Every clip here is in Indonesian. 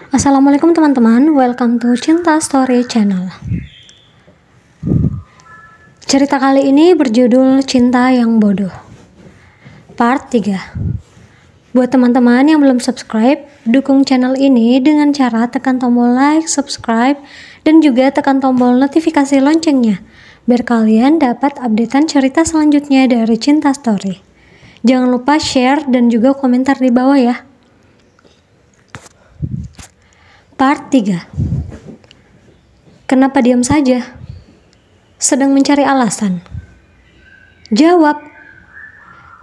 Assalamualaikum teman-teman, welcome to Cinta Story Channel. Cerita kali ini berjudul Cinta yang Bodoh Part 3. Buat teman-teman yang belum subscribe, dukung channel ini dengan cara tekan tombol like, subscribe, dan juga tekan tombol notifikasi loncengnya biar kalian dapat updatean cerita selanjutnya dari Cinta Story. Jangan lupa share dan juga komentar di bawah ya. Part 3. Kenapa diam saja? Sedang mencari alasan. Jawab,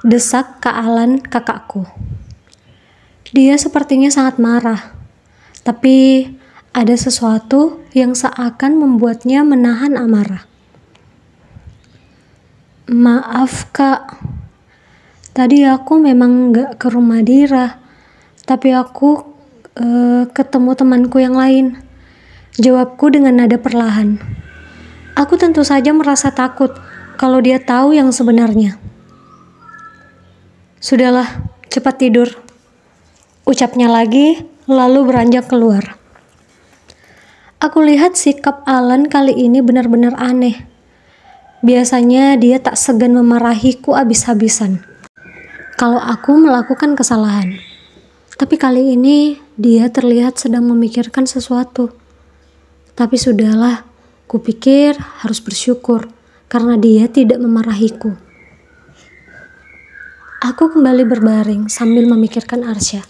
desak Kak Alan kakakku. Dia sepertinya sangat marah, tapi ada sesuatu yang seakan membuatnya menahan amarah. Maaf Kak, tadi aku memang gak ke rumah Dira, tapi aku ketemu temanku yang lain. Jawabku dengan nada perlahan. Aku tentu saja merasa takut kalau dia tahu yang sebenarnya. Sudahlah, cepat tidur, ucapnya lagi, lalu beranjak keluar. Aku lihat sikap Alan kali ini benar-benar aneh. Biasanya dia tak segan memarahiku habis-habisan kalau aku melakukan kesalahan. Tapi kali ini dia terlihat sedang memikirkan sesuatu. Tapi sudahlah, kupikir harus bersyukur karena dia tidak memarahiku. Aku kembali berbaring sambil memikirkan Arsya.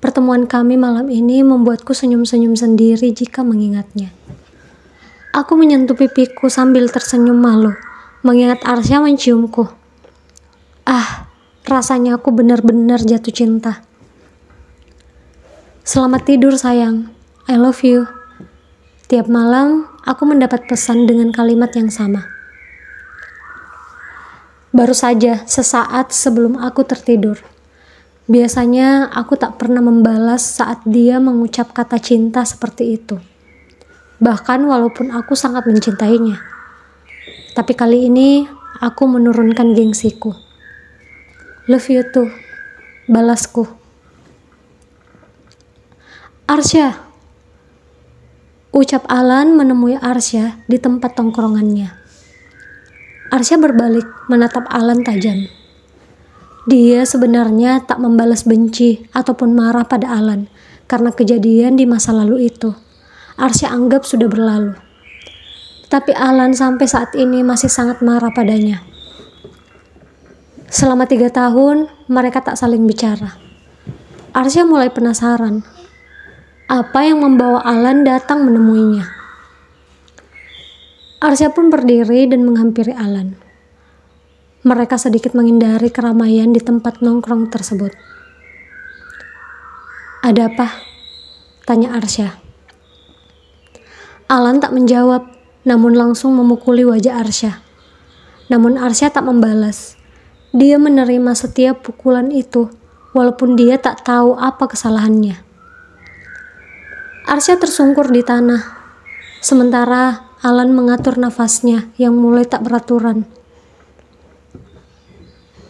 Pertemuan kami malam ini membuatku senyum-senyum sendiri jika mengingatnya. Aku menyentuh pipiku sambil tersenyum malu, mengingat Arsya menciumku. Rasanya aku benar-benar jatuh cinta. Selamat tidur sayang, I love you. Tiap malam aku mendapat pesan dengan kalimat yang sama. Baru saja sesaat sebelum aku tertidur. Biasanya aku tak pernah membalas saat dia mengucap kata cinta seperti itu. Bahkan walaupun aku sangat mencintainya. Tapi kali ini aku menurunkan gengsiku. Love you too, balasku. Arsya, ucap Alan menemui Arsya di tempat tongkrongannya. Arsya berbalik menatap Alan tajam. Dia sebenarnya tak membalas benci ataupun marah pada Alan karena kejadian di masa lalu itu. Arsya anggap sudah berlalu. Tapi Alan sampai saat ini masih sangat marah padanya. Selama 3 tahun mereka tak saling bicara. Arsya mulai penasaran. Apa yang membawa Alan datang menemuinya? Arsya pun berdiri dan menghampiri Alan. Mereka sedikit menghindari keramaian di tempat nongkrong tersebut. Ada apa? Tanya Arsya. Alan tak menjawab, namun langsung memukuli wajah Arsya. Namun Arsya tak membalas. Dia menerima setiap pukulan itu, walaupun dia tak tahu apa kesalahannya. Arsya tersungkur di tanah, sementara Alan mengatur nafasnya yang mulai tak beraturan.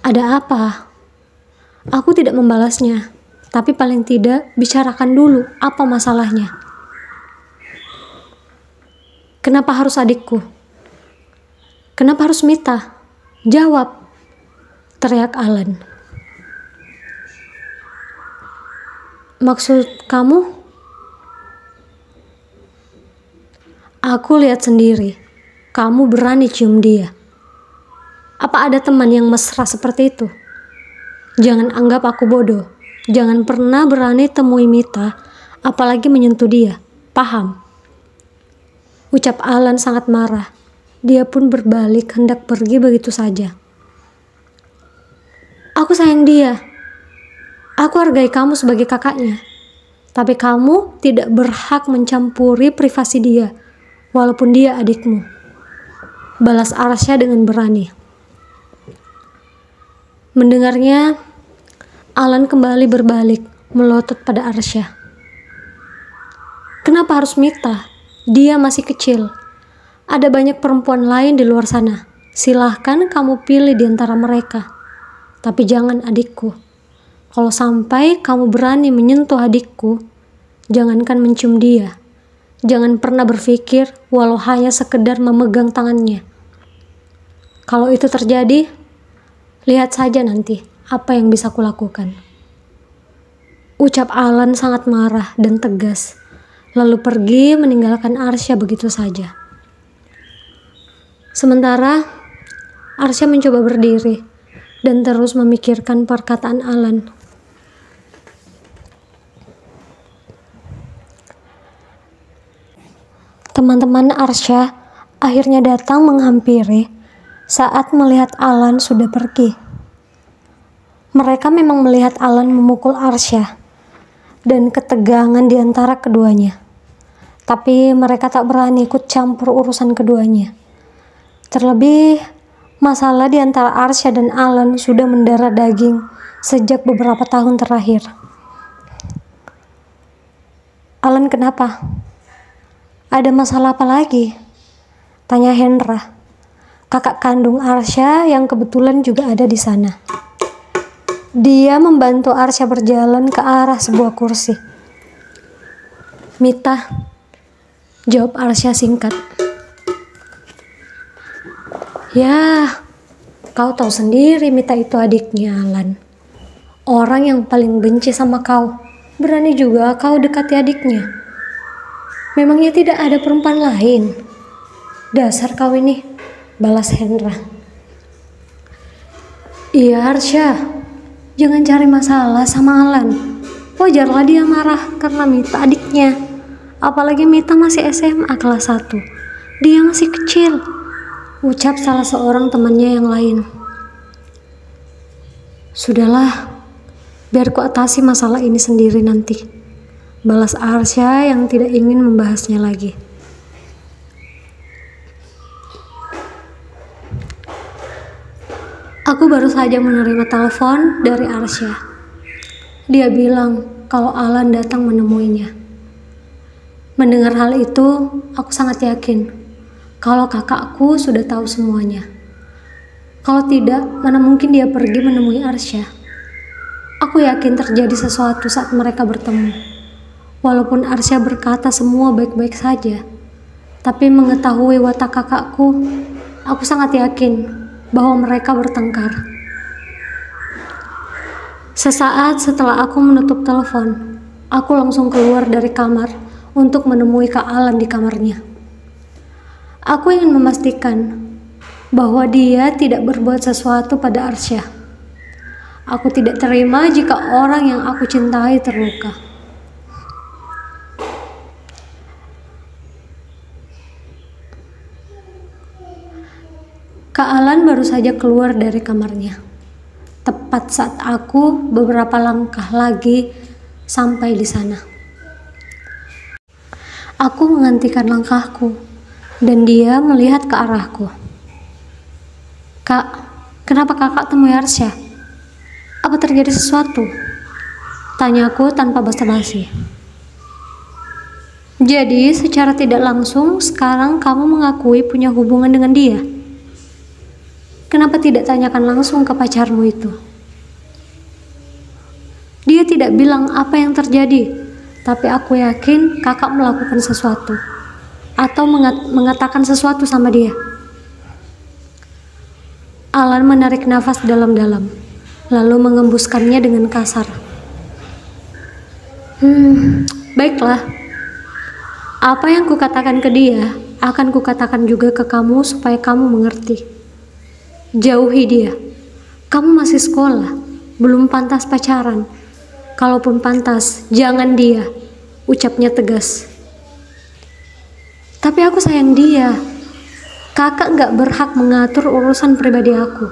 Ada apa? Aku tidak membalasnya, tapi paling tidak bicarakan dulu apa masalahnya. Kenapa harus adikku? Kenapa harus Mita? Jawab, teriak Alan. Maksud kamu? Aku lihat sendiri, kamu berani cium dia. Apa ada teman yang mesra seperti itu? Jangan anggap aku bodoh. Jangan pernah berani temui Mita, apalagi menyentuh dia. Paham? Ucap Alan sangat marah. Dia pun berbalik hendak pergi begitu saja. Aku sayang dia. Aku hargai kamu sebagai kakaknya. Tapi kamu tidak berhak mencampuri privasi dia. Walaupun dia adikmu, balas Arsya dengan berani. Mendengarnya, Alan kembali berbalik, melotot pada Arsya. Kenapa harus Mita? Dia masih kecil. Ada banyak perempuan lain di luar sana. Silahkan kamu pilih di antara mereka. Tapi jangan adikku. Kalau sampai kamu berani menyentuh adikku, Jangankan mencium dia, jangan pernah berpikir walau hanya sekedar memegang tangannya. Kalau itu terjadi, lihat saja nanti apa yang bisa kulakukan. Ucap Alan sangat marah dan tegas, lalu pergi meninggalkan Arsya begitu saja. Sementara Arsya mencoba berdiri dan terus memikirkan perkataan Alan. Teman-teman Arsya akhirnya datang menghampiri saat melihat Alan sudah pergi. Mereka memang melihat Alan memukul Arsya dan ketegangan di antara keduanya. Tapi mereka tak berani ikut campur urusan keduanya. Terlebih, masalah di antara Arsya dan Alan sudah mendarah daging sejak beberapa tahun terakhir. Alan, kenapa? Ada masalah apa lagi? Tanya Hendra, kakak kandung Arsya yang kebetulan juga ada di sana. Dia membantu Arsya berjalan ke arah sebuah kursi. Mita, jawab Arsya singkat. Ya, kau tahu sendiri Mita itu adiknya Alan. Orang yang paling benci sama kau, berani juga kau dekati adiknya. Memangnya tidak ada perempuan lain? Dasar kau ini, balas Hendra. Iya Arsya, jangan cari masalah sama Alan. Wajarlah dia marah karena Mita adiknya. Apalagi Mita masih SMA kelas 1. Dia masih kecil, ucap salah seorang temannya yang lain. Sudahlah, biar ku atasi masalah ini sendiri nanti, balas Arsya yang tidak ingin membahasnya lagi. Aku baru saja menerima telepon dari Arsya. Dia bilang kalau Alan datang menemuinya. Mendengar hal itu, aku sangat yakin kalau kakakku sudah tahu semuanya. Kalau tidak, mana mungkin dia pergi menemui Arsya. Aku yakin terjadi sesuatu saat mereka bertemu. Walaupun Arsya berkata semua baik-baik saja, tapi mengetahui watak kakakku, aku sangat yakin bahwa mereka bertengkar. Sesaat setelah aku menutup telepon, aku langsung keluar dari kamar untuk menemui Kak Alan di kamarnya. Aku ingin memastikan bahwa dia tidak berbuat sesuatu pada Arsya. Aku tidak terima jika orang yang aku cintai terluka. Kak Alan baru saja keluar dari kamarnya, tepat saat aku beberapa langkah lagi sampai di sana. Aku menghentikan langkahku dan dia melihat ke arahku. Kak, kenapa kakak temui Arsya? Apa terjadi sesuatu? Tanyaku tanpa basa-basi. Jadi secara tidak langsung sekarang kamu mengakui punya hubungan dengan dia? Kenapa tidak tanyakan langsung ke pacarmu itu? Dia tidak bilang apa yang terjadi, tapi aku yakin kakak melakukan sesuatu atau mengatakan sesuatu sama dia. Alan menarik nafas dalam-dalam, lalu mengembuskannya dengan kasar. Baiklah. Apa yang kukatakan ke dia, akan kukatakan juga ke kamu supaya kamu mengerti. Jauhi dia. Kamu masih sekolah, belum pantas pacaran. Kalaupun pantas, jangan dia, ucapnya tegas. Tapi aku sayang dia. Kakak gak berhak mengatur urusan pribadi aku.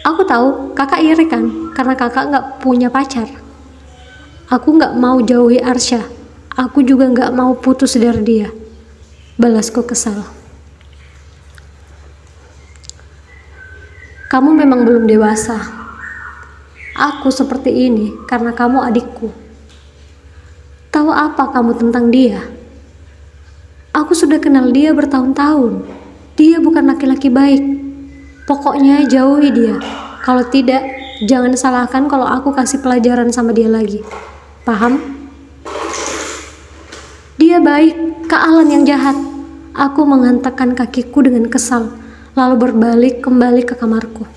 Aku tahu kakak iri kan, karena kakak gak punya pacar. Aku gak mau jauhi Arsya. Aku juga gak mau putus dari dia, balasku kesal. Kamu memang belum dewasa. Aku seperti ini karena kamu adikku. Tahu apa kamu tentang dia? Aku sudah kenal dia bertahun-tahun. Dia bukan laki-laki baik. Pokoknya jauhi dia. Kalau tidak, jangan salahkan kalau aku kasih pelajaran sama dia lagi. Paham? Dia baik, Kak Alan yang jahat. Aku menghentakkan kakiku dengan kesal, lalu berbalik kembali ke kamarku.